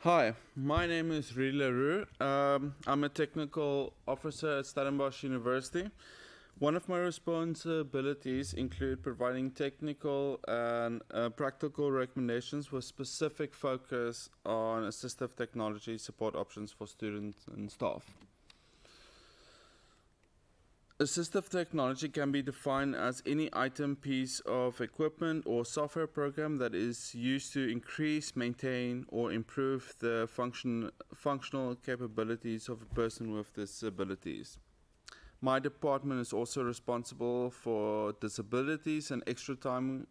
Hi, my name is Rui Leroux. I'm a technical officer at Stellenbosch University. One of my responsibilities include providing technical and practical recommendations with specific focus on assistive technology support options for students and staff. Assistive technology can be defined as any item, piece of equipment, or software program that is used to increase, maintain, or improve the functional capabilities of a person with disabilities. My department is also responsible for disabilities and extra time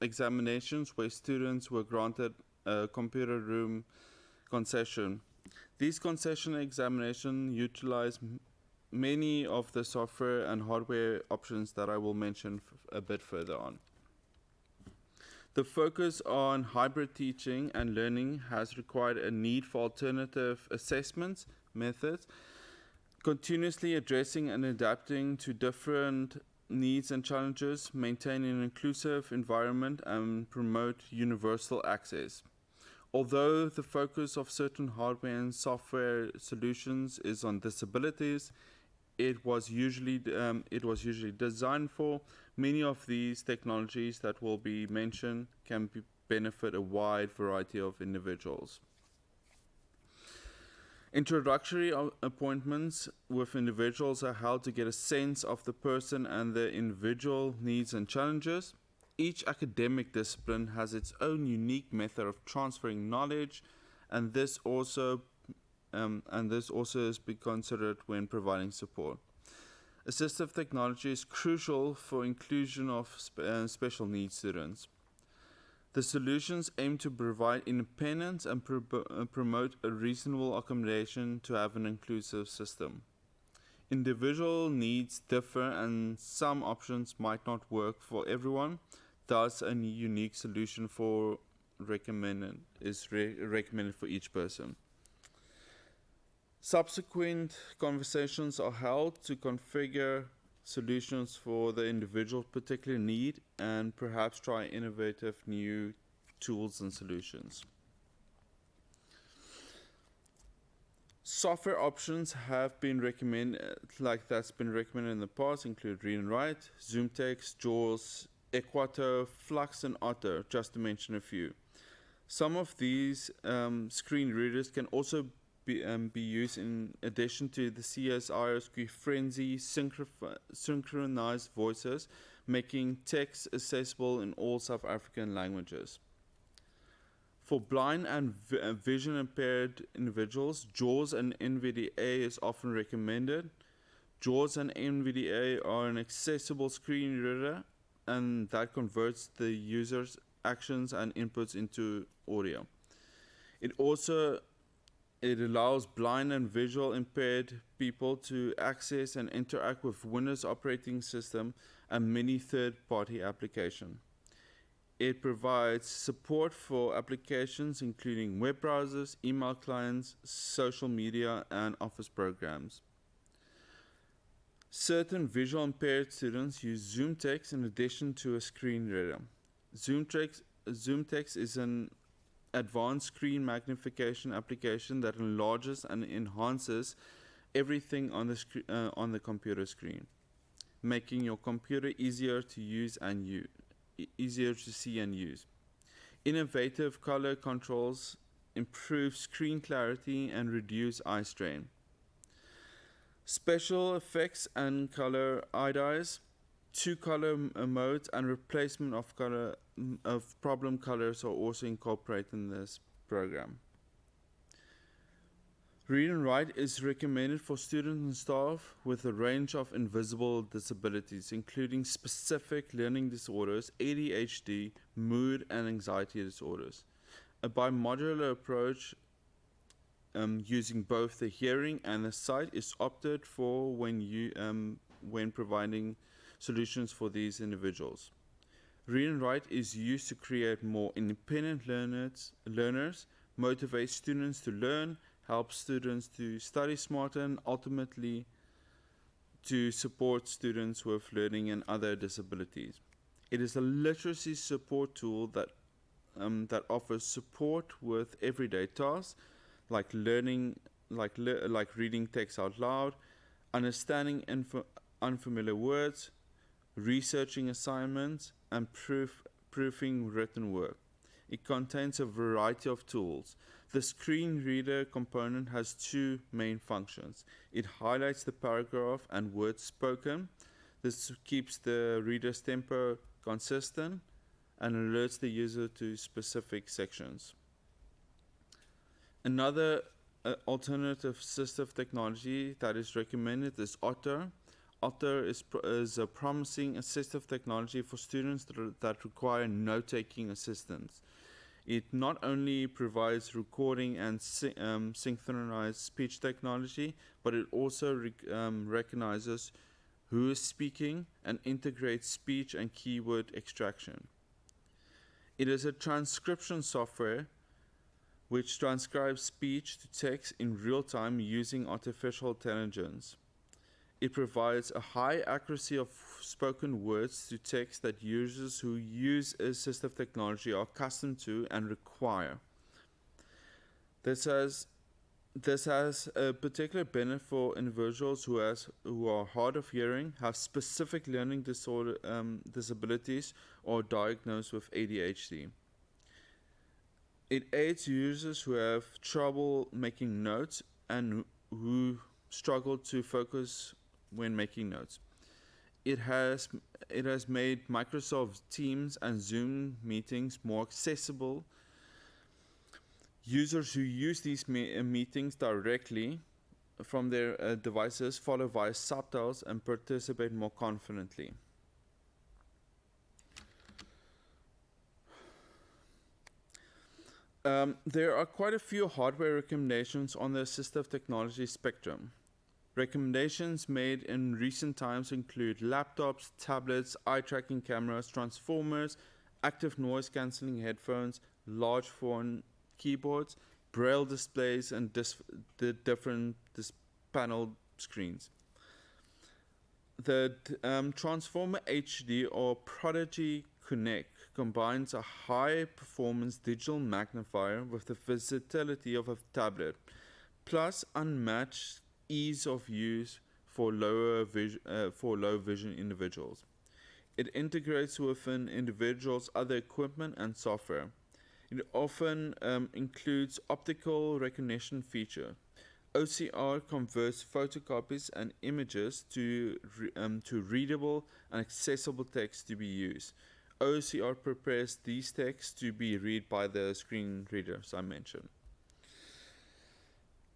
examinations where students were granted a computer room concession. These concession examinations utilize many of the software and hardware options that I will mention a bit further on. The focus on hybrid teaching and learning has required a need for alternative assessments methods, continuously addressing and adapting to different needs and challenges, maintain an inclusive environment, and promote universal access. Although the focus of certain hardware and software solutions is on disabilities, it was usually designed for. Many of these technologies that will be mentioned can benefit a wide variety of individuals. Introductory appointments with individuals are held to get a sense of the person and their individual needs and challenges. Each academic discipline has its own unique method of transferring knowledge, and this also is be considered when providing support. Assistive technology is crucial for inclusion of special needs students. The solutions aim to provide independence and promote a reasonable accommodation to have an inclusive system. Individual needs differ and some options might not work for everyone, thus a unique solution recommended for each person. Subsequent conversations are held to configure solutions for the individual particular need and perhaps try innovative new tools and solutions. Software options have been recommended, like that's been recommended in the past, include Read and Write, Zoomtext, JAWS, Equator, Flux, and Otter, just to mention a few. Some of these screen readers can also be used in addition to the CSIR's Frenzy synchronized voices, making text accessible in all South African languages. For blind and vision impaired individuals, JAWS and NVDA is often recommended. JAWS and NVDA are an accessible screen reader and that converts the user's actions and inputs into audio. It allows blind and visual impaired people to access and interact with Windows operating system and many third-party applications. It provides support for applications including web browsers, email clients, social media, and office programs. Certain visual impaired students use Zoomtext in addition to a screen reader. Zoomtext is an advanced screen magnification application that enlarges and enhances everything on the computer screen, making your computer easier to see and use. Innovative color controls improve screen clarity and reduce eye strain. Special effects and color IDs, two color modes, and replacement of problem colors are also incorporated in this program. Read and Write is recommended for students and staff with a range of invisible disabilities, including specific learning disorders, ADHD, mood and anxiety disorders. A bimodular approach using both the hearing and the sight is opted for when providing solutions for these individuals. Read and Write is used to create more independent learners, motivate students to learn, help students to study smarter, and ultimately to support students with learning and other disabilities. It is a literacy support tool that that offers support with everyday tasks like learning, like reading text out loud, understanding unfamiliar words, researching assignments, and proofing written work. It contains a variety of tools. The screen reader component has two main functions. It highlights the paragraph and words spoken. This keeps the reader's tempo consistent and alerts the user to specific sections. Another alternative assistive technology that is recommended is Otter. Otter is a promising assistive technology for students that require note-taking assistance. It not only provides recording and synchronized speech technology, but it also recognizes who is speaking and integrates speech and keyword extraction. It is a transcription software which transcribes speech to text in real time using artificial intelligence. It provides a high accuracy of spoken words to text that users who use assistive technology are accustomed to and require. This has a particular benefit for individuals who are hard of hearing, have specific learning disabilities, or diagnosed with ADHD. It aids users who have trouble making notes and who struggle to focus when making notes. It has made Microsoft Teams and Zoom meetings more accessible. Users who use these meetings directly from their devices follow via subtitles and participate more confidently. There are quite a few hardware recommendations on the assistive technology spectrum. Recommendations made in recent times include laptops, tablets, eye-tracking cameras, transformers, active noise-cancelling headphones, large font keyboards, braille displays, and the different panel screens. The Transformer HD or Prodigy Connect combines a high-performance digital magnifier with the versatility of a tablet, plus unmatched ease of use for low vision individuals. It integrates with an individual's other equipment and software. It often includes optical recognition feature. OCR converts photocopies and images to readable and accessible text to be used. OCR prepares these texts to be read by the screen readers I mentioned.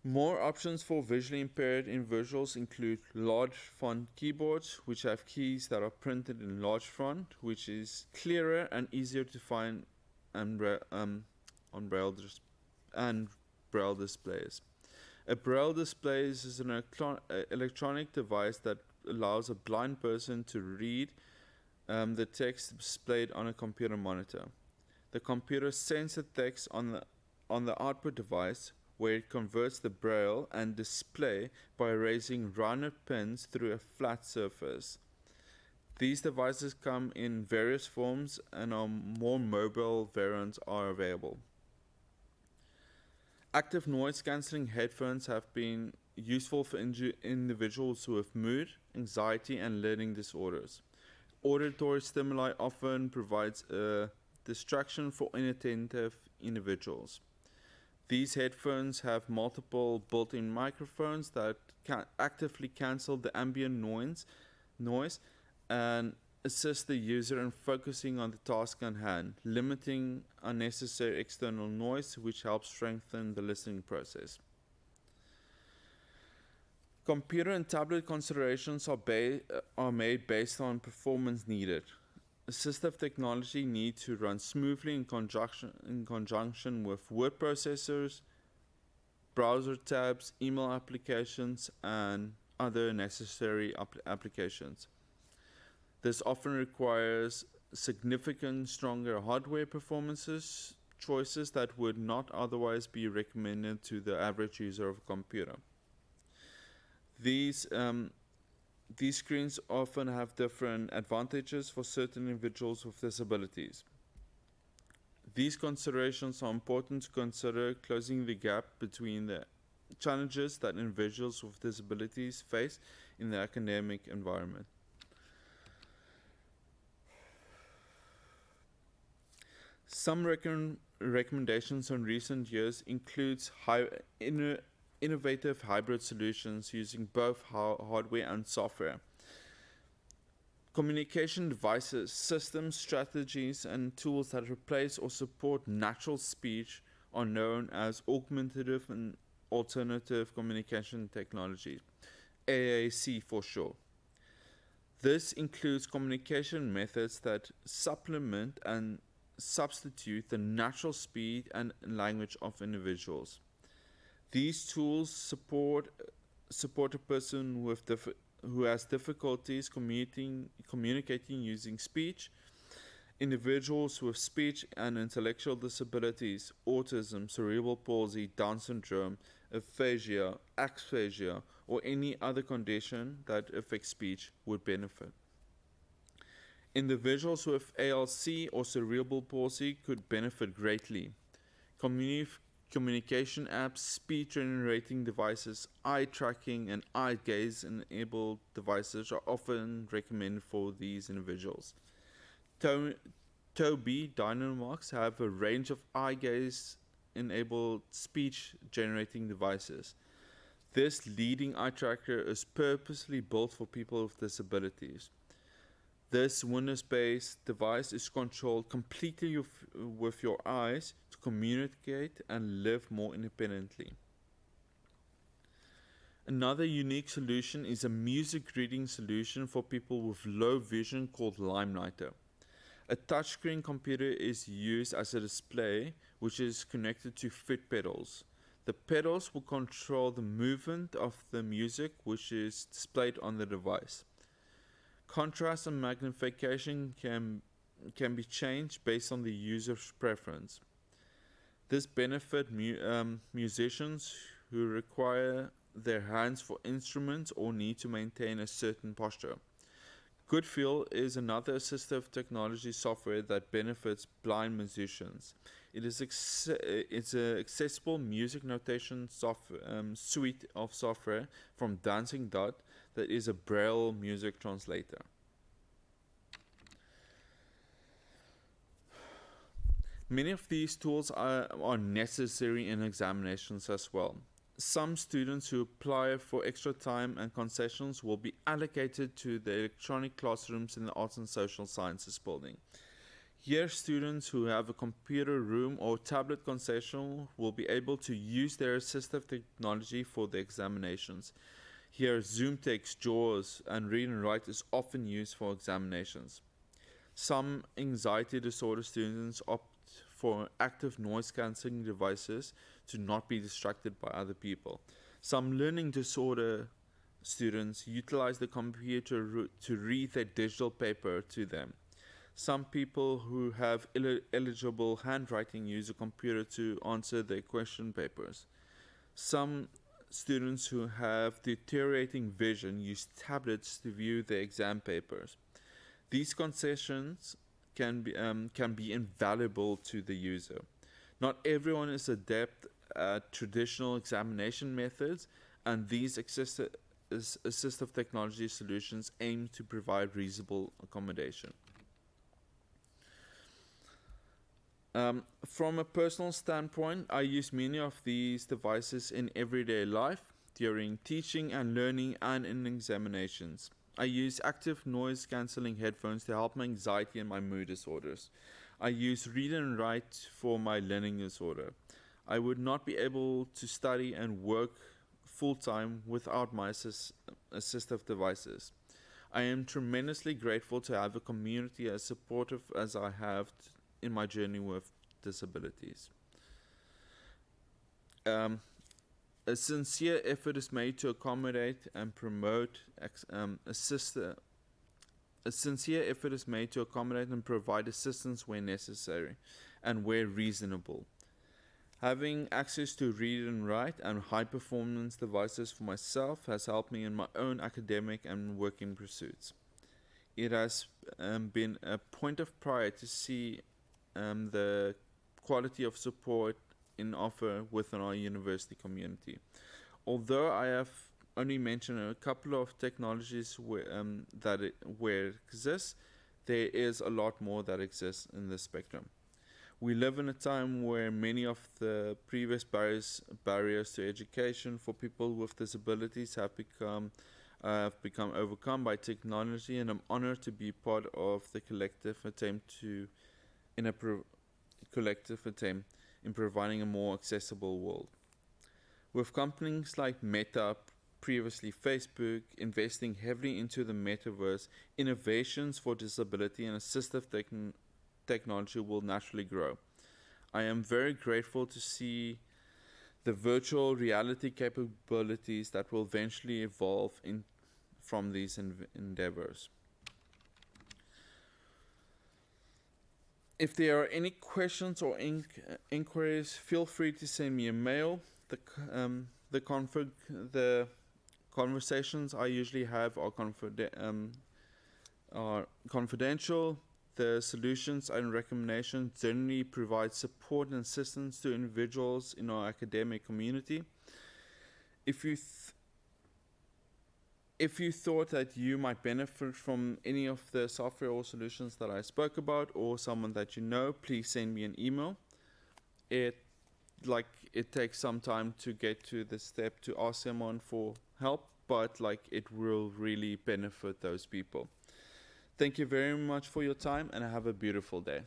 More options for visually impaired individuals include large font keyboards, which have keys that are printed in large font, which is clearer and easier to find on braille displays. A braille display is an electronic device that allows a blind person to read the text displayed on a computer monitor. The computer sends the text on the output device, where it converts the braille and display by raising rounded pins through a flat surface. These devices come in various forms and more mobile variants are available. Active noise cancelling headphones have been useful for individuals who have mood, anxiety, and learning disorders. Auditory stimuli often provides a distraction for inattentive individuals. These headphones have multiple built-in microphones that can actively cancel the ambient noise and assist the user in focusing on the task at hand, limiting unnecessary external noise, which helps strengthen the listening process. Computer and tablet considerations are made based on performance needed. Assistive technology needs to run smoothly in conjunction with word processors, browser tabs, email applications, and other necessary applications. This often requires significant stronger hardware performances choices that would not otherwise be recommended to the average user of a computer. These screens often have different advantages for certain individuals with disabilities. These considerations are important to consider closing the gap between the challenges that individuals with disabilities face in the academic environment. Some recommendations in recent years includes innovative hybrid solutions using both hardware and software. Communication devices, systems, strategies, and tools that replace or support natural speech are known as augmentative and alternative communication technology, AAC for short. This includes communication methods that supplement and substitute the natural speed and language of individuals. These tools support a person who has difficulties communicating using speech, individuals with speech and intellectual disabilities, autism, cerebral palsy, Down syndrome, aphasia, aphasia, or any other condition that affects speech would benefit. Individuals with ALC or cerebral palsy could benefit greatly. Communication apps, speech generating devices, eye tracking, and eye gaze enabled devices are often recommended for these individuals. Tobii Dynamax have a range of eye gaze enabled speech generating devices. This leading eye tracker is purposely built for people with disabilities. This Windows-based device is controlled completely with your eyes to communicate and live more independently. Another unique solution is a music reading solution for people with low vision called Limelighter. A touchscreen computer is used as a display which is connected to foot pedals. The pedals will control the movement of the music which is displayed on the device. Contrast and magnification can be changed based on the user's preference. This benefits musicians who require their hands for instruments or need to maintain a certain posture. Goodfeel is another assistive technology software that benefits blind musicians. It's an accessible music notation suite of software from Dancing Dot that is a Braille music translator. Many of these tools are necessary in examinations as well. Some students who apply for extra time and concessions will be allocated to the electronic classrooms in the Arts and Social Sciences building. Here, students who have a computer room or tablet concession will be able to use their assistive technology for the examinations. Here, Zoomtext, JAWS, and Read and Write is often used for examinations. Some anxiety disorder students opt for active noise cancelling devices to not be distracted by other people. Some learning disorder students utilize the computer to read their digital paper to them. Some people who have illegible handwriting use a computer to answer their question papers. Some students who have deteriorating vision use tablets to view their exam papers. These concessions can be invaluable to the user. Not everyone is adept at traditional examination methods, and these assistive technology solutions aim to provide reasonable accommodation. From a personal standpoint, I use many of these devices in everyday life, during teaching and learning, and in examinations. I use active noise cancelling headphones to help my anxiety and my mood disorders. I use Read and Write for my learning disorder. I would not be able to study and work full-time without my assistive devices. I am tremendously grateful to have a community as supportive as I have in my journey with disabilities. A sincere effort is made to accommodate and promote A sincere effort is made to accommodate and provide assistance where necessary and where reasonable. Having access to Read and Write and high-performance devices for myself has helped me in my own academic and working pursuits. It has been a point of pride to see the quality of support in offer within our university community. Although I have only mentioned a couple of technologies where it exists, there is a lot more that exists in this spectrum. We live in a time where many of the previous barriers to education for people with disabilities have become overcome by technology, and I'm honored to be part of the collective attempt in providing a more accessible world. With companies like Meta, previously Facebook, investing heavily into the metaverse, innovations for disability and assistive technology will naturally grow. I am very grateful to see the virtual reality capabilities that will eventually evolve from these endeavors. If there are any questions or inquiries, feel free to send me a mail. The conversations I usually have are confidential. The solutions and recommendations generally provide support and assistance to individuals in our academic community. If you thought that you might benefit from any of the software or solutions that I spoke about, or someone that you know, please send me an email. It takes some time to get to the step to ask someone for help, but it will really benefit those people. Thank you very much for your time, and have a beautiful day.